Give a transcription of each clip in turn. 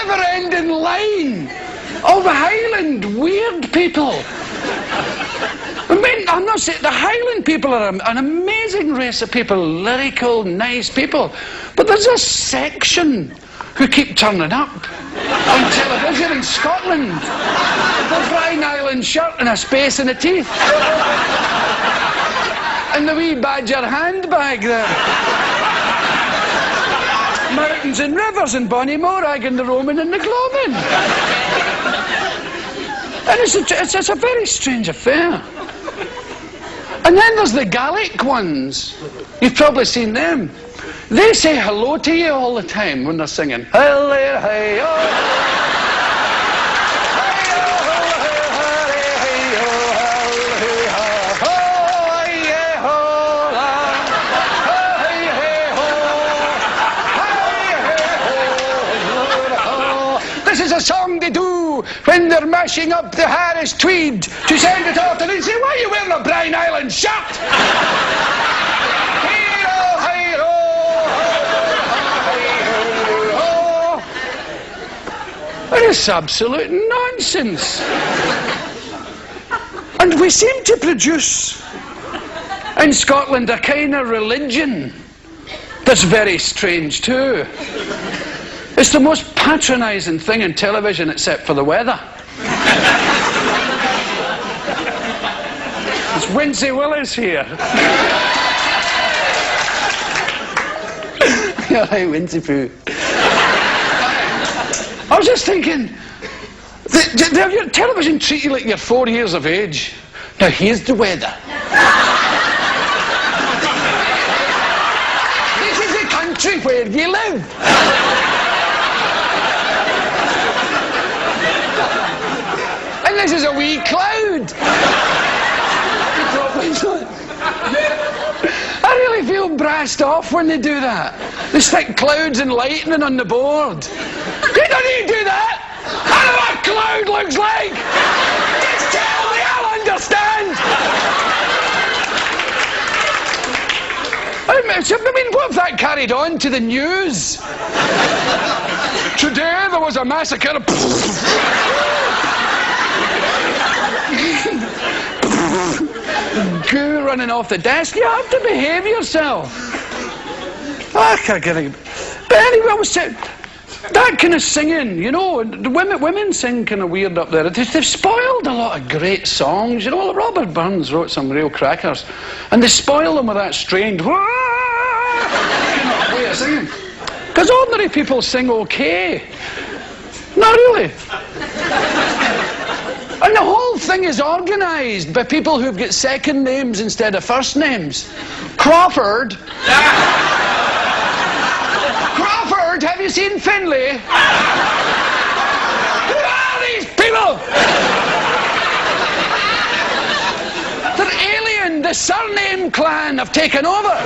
never-ending line of Highland weird people. I mean, I'm not saying the Highland people are an amazing race of people, lyrical, nice people, but there's a section who keep turning up on television in Scotland. The Brine Island shirt and a space in the teeth. And the wee badger handbag there. Mountains and rivers and Bonnie Morag and the Roman and the Gloman. And it's a very strange affair. And then there's the Gaelic ones. You've probably seen them. They say hello to you all the time when they're singing. Hello, hey, This is a song they do when they're mashing up the Harris tweed to send it off and they say, why are you wearing a Brine Island shirt? It's absolute nonsense. And we seem to produce in Scotland a kind of religion that's very strange too. It's the most patronising thing in television except for the weather. It's Wincy Willis here. Hi, Wincy Poo. I was just thinking, your television treat you like you're 4 years of age. Now here's the weather. This is the country where you live. And this is a wee cloud. I really feel brassed off when they do that. They stick clouds and lightning on the board. You don't need to do that! I know what a cloud looks like! Just tell me, I'll understand! I mean, what if that carried on to the news? Today there was a massacre. Goo running off the desk. You have to behave yourself. But anyway, I was saying, that kind of singing, you know, the women sing kind of weird up there. They've spoiled a lot of great songs. You know, Robert Burns wrote some real crackers, and they spoil them with that strange way of singing. Because ordinary people sing okay. Not really. And the whole thing is organised by people who've got second names instead of first names. Crawford. Crawford, have you seen Finlay? Who are these people? They're alien. The surname clan have taken over.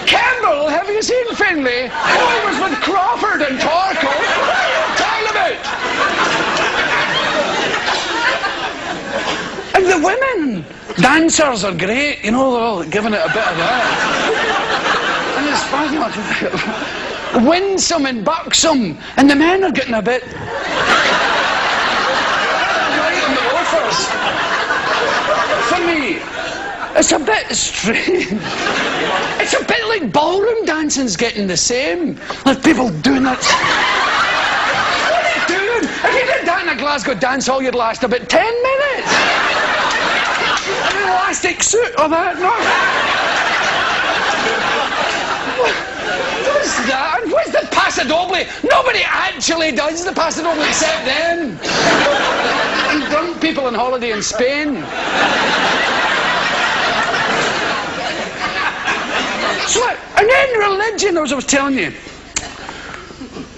Campbell, have you seen Finlay? Oh, it was with Crawford and Torkel. What are you talking about? And the women dancers are great, you know, they're all giving it a bit of that. And it's funny, winsome and buxom, and the men are getting a bit right on the loafers. For me, it's a bit strange. It's a bit like ballroom dancing's getting the same. Like people doing that. What are you doing? If you did that in a Glasgow dance hall, you'd last about 10 minutes. An elastic suit or that, no? What's that? And what's the paso doble? Nobody actually does the paso doble except them. And drunk people on holiday in Spain. So, and then religion, as I was telling you.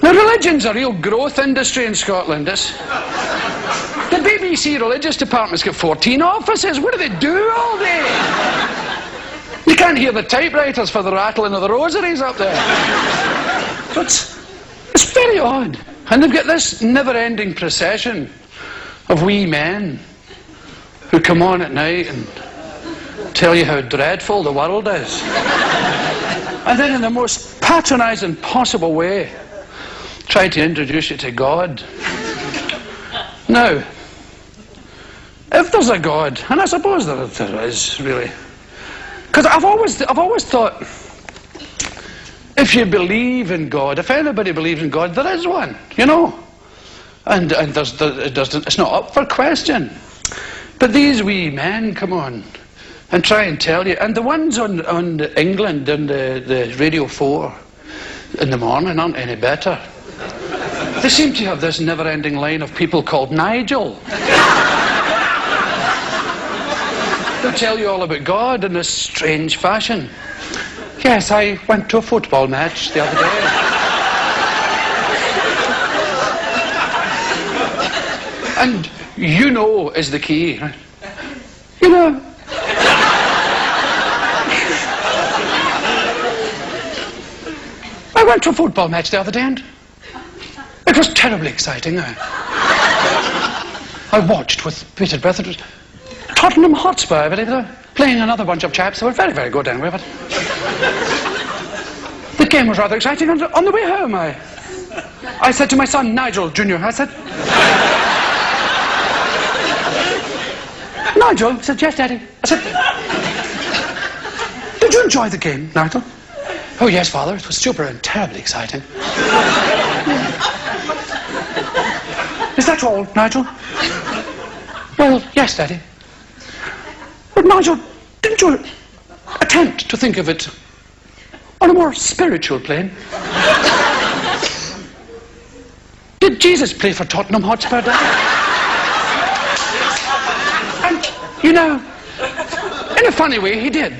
Now, religion's a real growth industry in Scotland. The BBC religious department's got 14 offices. What do they do all day? You can't hear the typewriters for the rattling of the rosaries up there. So it's very odd. And they've got this never-ending procession of wee men who come on at night and tell you how dreadful the world is. And then in the most patronising possible way, try to introduce you to God. Now, if there's a God, and I suppose there is, really, because I've always thought, if you believe in God, if anybody believes in God, there is one, you know, and it's not up for question. But these wee men come on and try and tell you, and the ones on England and the Radio 4 in the morning aren't any better. They seem to have this never-ending line of people called Nigel. They'll tell you all about God in this strange fashion. Yes, I went to a football match the other day. And you know is the key. Right? You know. I went to a football match the other day and it was terribly exciting. I watched with bated breath. It was Tottenham Hotspur, I believe. They were playing another bunch of chaps. They were very, very good anyway. But the game was rather exciting. And on the way home, I said to my son, Nigel Jr., I said, Nigel? He said, yes, Daddy. I said, did you enjoy the game, Nigel? Oh, yes, Father. It was super and terribly exciting. Is that all, Nigel? Well, yes, Daddy. But Nigel, didn't you attempt to think of it on a more spiritual plane? Did Jesus play for Tottenham Hotspur, Daddy? And, you know, in a funny way, he did.